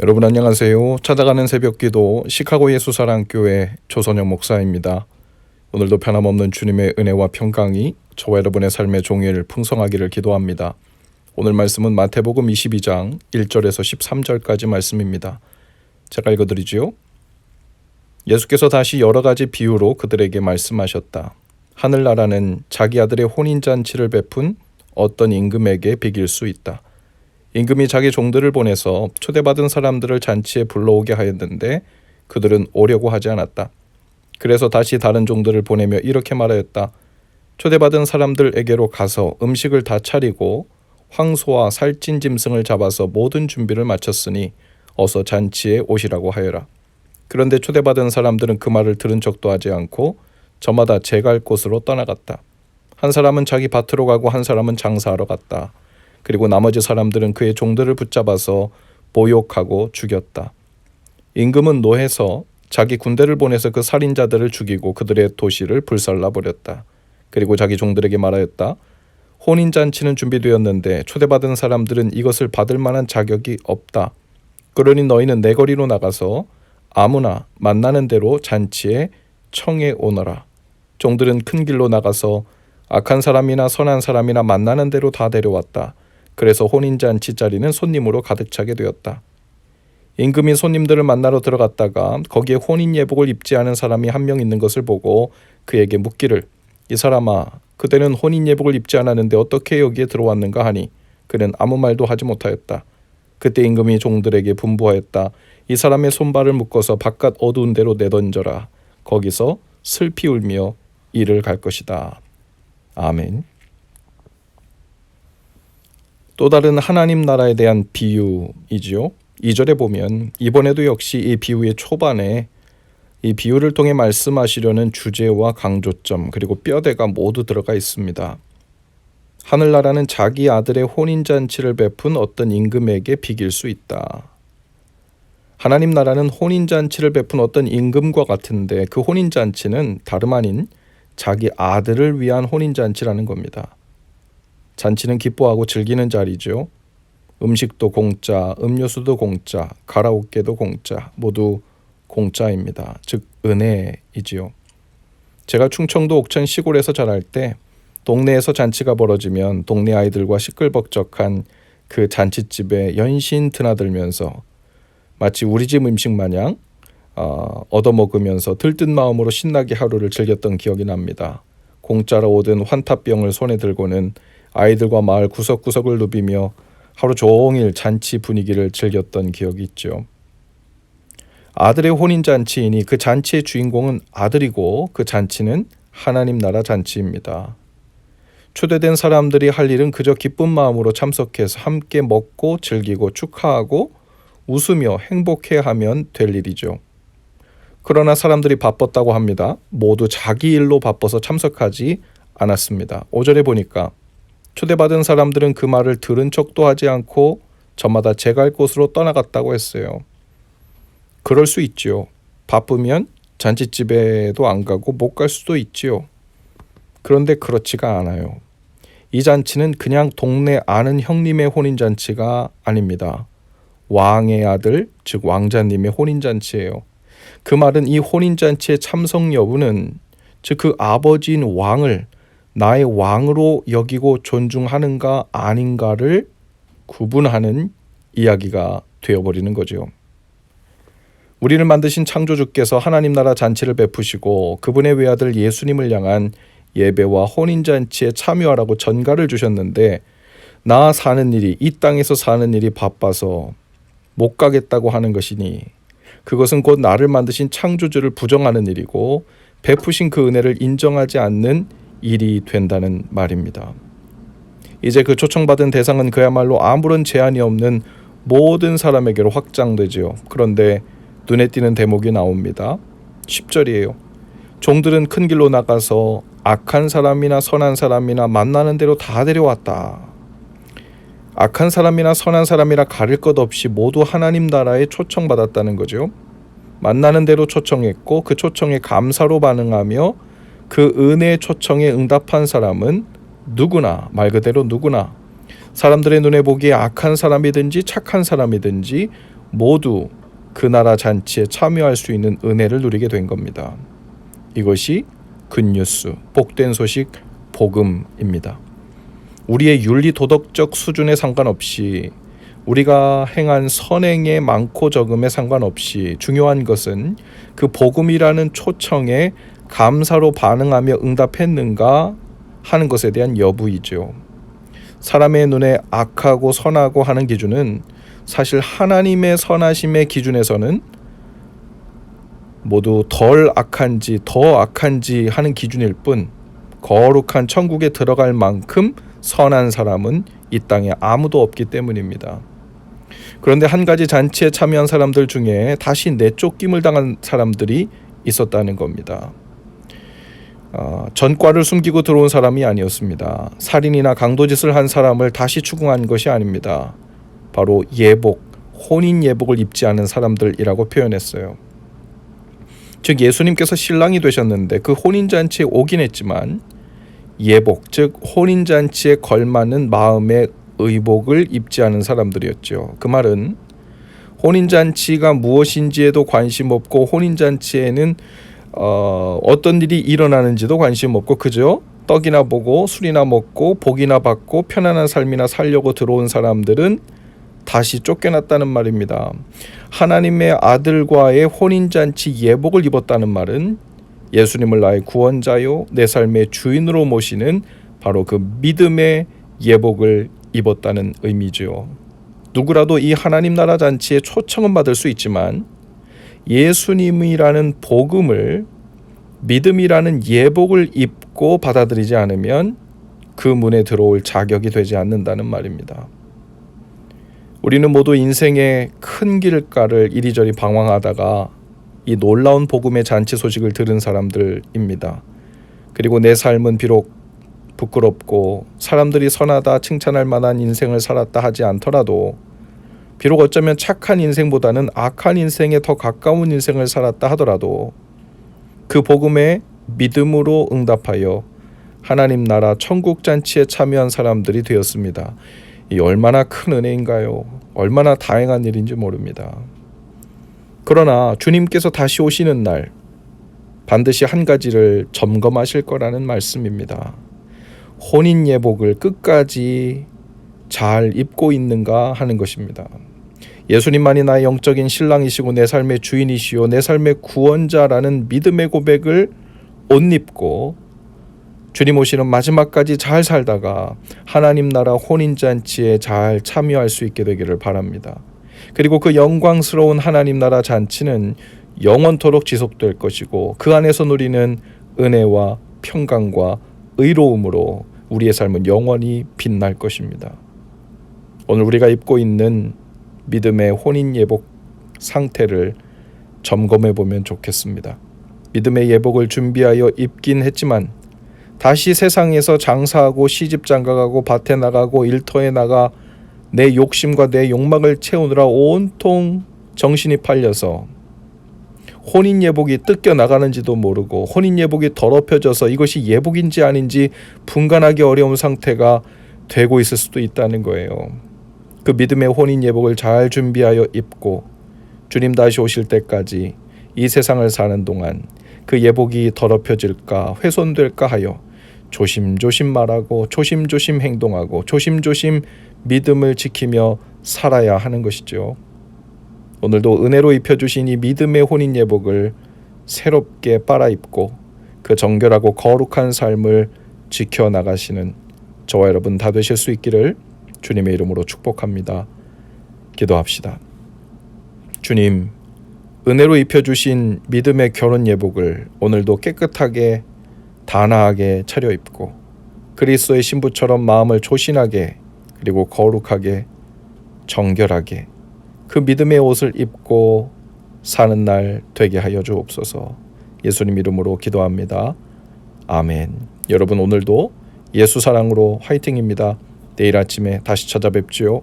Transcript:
여러분 안녕하세요. 찾아가는 새벽기도 시카고 예수사랑교회 조선영 목사입니다. 오늘도 변함없는 주님의 은혜와 평강이 저와 여러분의 삶의 종일 풍성하기를 기도합니다. 오늘 말씀은 마태복음 22장 1절에서 13절까지 말씀입니다. 제가 읽어드리지요. 예수께서 다시 여러 가지 비유로 그들에게 말씀하셨다. 하늘나라는 자기 아들의 혼인잔치를 베푼 어떤 임금에게 비길 수 있다. 임금이 자기 종들을 보내서 초대받은 사람들을 잔치에 불러오게 하였는데 그들은 오려고 하지 않았다. 그래서 다시 다른 종들을 보내며 이렇게 말하였다. 초대받은 사람들에게로 가서 음식을 다 차리고 황소와 살찐 짐승을 잡아서 모든 준비를 마쳤으니 어서 잔치에 오시라고 하여라. 그런데 초대받은 사람들은 그 말을 들은 척도 하지 않고 저마다 제갈 곳으로 떠나갔다. 한 사람은 자기 밭으로 가고 한 사람은 장사하러 갔다. 그리고 나머지 사람들은 그의 종들을 붙잡아서 모욕하고 죽였다. 임금은 노해서 자기 군대를 보내서 그 살인자들을 죽이고 그들의 도시를 불살라버렸다. 그리고 자기 종들에게 말하였다. 혼인잔치는 준비되었는데 초대받은 사람들은 이것을 받을 만한 자격이 없다. 그러니 너희는 내거리로 나가서 아무나 만나는 대로 잔치에 청해 오너라. 종들은 큰 길로 나가서 악한 사람이나 선한 사람이나 만나는 대로 다 데려왔다. 그래서 혼인잔치 자리는 손님으로 가득 차게 되었다. 임금이 손님들을 만나러 들어갔다가 거기에 혼인 예복을 입지 않은 사람이 한 명 있는 것을 보고 그에게 묻기를 이 사람아 그대는 혼인 예복을 입지 않았는데 어떻게 여기에 들어왔는가 하니 그는 아무 말도 하지 못하였다. 그때 임금이 종들에게 분부하였다. 이 사람의 손발을 묶어서 바깥 어두운 데로 내던져라. 거기서 슬피 울며 이를 갈 것이다. 아멘. 또 다른 하나님 나라에 대한 비유이지요. 2절에 보면 이번에도 역시 이 비유의 초반에 이 비유를 통해 말씀하시려는 주제와 강조점 그리고 뼈대가 모두 들어가 있습니다. 하늘나라는 자기 아들의 혼인잔치를 베푼 어떤 임금에게 비길 수 있다. 하나님 나라는 혼인잔치를 베푼 어떤 임금과 같은데 그 혼인잔치는 다름 아닌 자기 아들을 위한 혼인잔치라는 겁니다. 잔치는 기뻐하고 즐기는 자리죠. 음식도 공짜, 음료수도 공짜, 가라오케도 공짜, 모두 공짜입니다. 즉 은혜이지요. 제가 충청도 옥천 시골에서 자랄 때 동네에서 잔치가 벌어지면 동네 아이들과 시끌벅적한 그 잔치집에 연신 드나들면서 마치 우리 집 음식 마냥 얻어먹으면서 들뜬 마음으로 신나게 하루를 즐겼던 기억이 납니다. 공짜로 얻은 환타병을 손에 들고는 아이들과 마을 구석구석을 누비며 하루 종일 잔치 분위기를 즐겼던 기억이 있죠. 아들의 혼인잔치이니 그 잔치의 주인공은 아들이고 그 잔치는 하나님 나라 잔치입니다. 초대된 사람들이 할 일은 그저 기쁜 마음으로 참석해서 함께 먹고 즐기고 축하하고 웃으며 행복해하면 될 일이죠. 그러나 사람들이 바빴다고 합니다. 모두 자기 일로 바빠서 참석하지 않았습니다. 5절에 보니까 초대받은 사람들은 그 말을 들은 척도 하지 않고 저마다 제갈 곳으로 떠나갔다고 했어요. 그럴 수 있지요. 바쁘면 잔치집에도 안 가고 못 갈 수도 있지요. 그런데 그렇지가 않아요. 이 잔치는 그냥 동네 아는 형님의 혼인잔치가 아닙니다. 왕의 아들, 즉 왕자님의 혼인잔치예요. 그 말은 이 혼인잔치의 참석 여부는 즉 그 아버지인 왕을 나의 왕으로 여기고 존중하는가 아닌가를 구분하는 이야기가 되어버리는 거죠. 우리를 만드신 창조주께서 하나님 나라 잔치를 베푸시고 그분의 외아들 예수님을 향한 예배와 혼인잔치에 참여하라고 전가를 주셨는데 나 사는 일이 이 땅에서 사는 일이 바빠서 못 가겠다고 하는 것이니 그것은 곧 나를 만드신 창조주를 부정하는 일이고 베푸신 그 은혜를 인정하지 않는 일이 된다는 말입니다. 이제 그 초청받은 대상은 그야말로 아무런 제한이 없는 모든 사람에게로 확장되지요. 그런데 눈에 띄는 대목이 나옵니다. 10절이에요. 종들은 큰 길로 나가서 악한 사람이나 선한 사람이나 만나는 대로 다 데려왔다. 악한 사람이나 선한 사람이라 가릴 것 없이 모두 하나님 나라에 초청받았다는 거죠. 만나는 대로 초청했고 그 초청에 감사로 반응하며 그 은혜의 초청에 응답한 사람은 누구나, 말 그대로 누구나 사람들의 눈에 보기에 악한 사람이든지 착한 사람이든지 모두 그 나라 잔치에 참여할 수 있는 은혜를 누리게 된 겁니다. 이것이 굿뉴스, 복된 소식, 복음입니다. 우리의 윤리 도덕적 수준에 상관없이, 우리가 행한 선행의 많고 적음에 상관없이 중요한 것은 그 복음이라는 초청에 감사로 반응하며 응답했는가 하는 것에 대한 여부이죠. 사람의 눈에 악하고 선하고 하는 기준은 사실 하나님의 선하심의 기준에서는 모두 덜 악한지 더 악한지 하는 기준일 뿐, 거룩한 천국에 들어갈 만큼 선한 사람은 이 땅에 아무도 없기 때문입니다. 그런데 한 가지 잔치에 참여한 사람들 중에 다시 내쫓김을 당한 사람들이 있었다는 겁니다. 전과를 숨기고 들어온 사람이 아니었습니다. 살인이나 강도짓을 한 사람을 다시 추궁한 것이 아닙니다. 바로 예복, 혼인 예복을 입지 않은 사람들이라고 표현했어요. 즉 예수님께서 신랑이 되셨는데 그 혼인잔치에 오긴 했지만 예복, 즉 혼인잔치에 걸맞는 마음의 의복을 입지 않은 사람들이었죠. 그 말은 혼인잔치가 무엇인지에도 관심 없고, 혼인잔치에는 어떤 일이 일어나는지도 관심 없고, 그저 떡이나 보고 술이나 먹고 복이나 받고 편안한 삶이나 살려고 들어온 사람들은 다시 쫓겨났다는 말입니다. 하나님의 아들과의 혼인잔치 예복을 입었다는 말은 예수님을 나의 구원자요 내 삶의 주인으로 모시는 바로 그 믿음의 예복을 입었다는 의미죠. 누구라도 이 하나님 나라 잔치에 초청은 받을 수 있지만 예수님이라는 복음을, 믿음이라는 예복을 입고 받아들이지 않으면 그 문에 들어올 자격이 되지 않는다는 말입니다. 우리는 모두 인생의 큰 길가를 이리저리 방황하다가 이 놀라운 복음의 잔치 소식을 들은 사람들입니다. 그리고 내 삶은 비록 부끄럽고 사람들이 선하다 칭찬할 만한 인생을 살았다 하지 않더라도, 비록 어쩌면 착한 인생보다는 악한 인생에 더 가까운 인생을 살았다 하더라도 그 복음에 믿음으로 응답하여 하나님 나라 천국 잔치에 참여한 사람들이 되었습니다. 이 얼마나 큰 은혜인가요? 얼마나 다행한 일인지 모릅니다. 그러나 주님께서 다시 오시는 날 반드시 한 가지를 점검하실 거라는 말씀입니다. 혼인 예복을 끝까지 잘 입고 있는가 하는 것입니다. 예수님만이 나의 영적인 신랑이시고 내 삶의 주인이시요 내 삶의 구원자라는 믿음의 고백을 옷 입고 주님 오시는 마지막까지 잘 살다가 하나님 나라 혼인잔치에 잘 참여할 수 있게 되기를 바랍니다. 그리고 그 영광스러운 하나님 나라 잔치는 영원토록 지속될 것이고, 그 안에서 누리는 은혜와 평강과 의로움으로 우리의 삶은 영원히 빛날 것입니다. 오늘 우리가 입고 있는 믿음의 혼인 예복 상태를 점검해 보면 좋겠습니다. 믿음의 예복을 준비하여 입긴 했지만 다시 세상에서 장사하고 시집 장가가고 밭에 나가고 일터에 나가 내 욕심과 내 욕망을 채우느라 온통 정신이 팔려서 혼인 예복이 뜯겨 나가는지도 모르고 혼인 예복이 더럽혀져서 이것이 예복인지 아닌지 분간하기 어려운 상태가 되고 있을 수도 있다는 거예요. 그 믿음의 혼인 예복을 잘 준비하여 입고 주님 다시 오실 때까지 이 세상을 사는 동안 그 예복이 더럽혀질까 훼손될까 하여 조심조심 말하고 조심조심 행동하고 조심조심 믿음을 지키며 살아야 하는 것이죠. 오늘도 은혜로 입혀주신 이 믿음의 혼인 예복을 새롭게 빨아입고 그 정결하고 거룩한 삶을 지켜나가시는 저와 여러분 다 되실 수 있기를 주님의 이름으로 축복합니다. 기도합시다. 주님, 은혜로 입혀주신 믿음의 결혼 예복을 오늘도 깨끗하게 단아하게 차려입고 그리스도의 신부처럼 마음을 조신하게 그리고 거룩하게 정결하게 그 믿음의 옷을 입고 사는 날 되게 하여 주옵소서. 예수님 이름으로 기도합니다. 아멘. 여러분 오늘도 예수 사랑으로 화이팅입니다. 내일 아침에 다시 찾아뵙지요.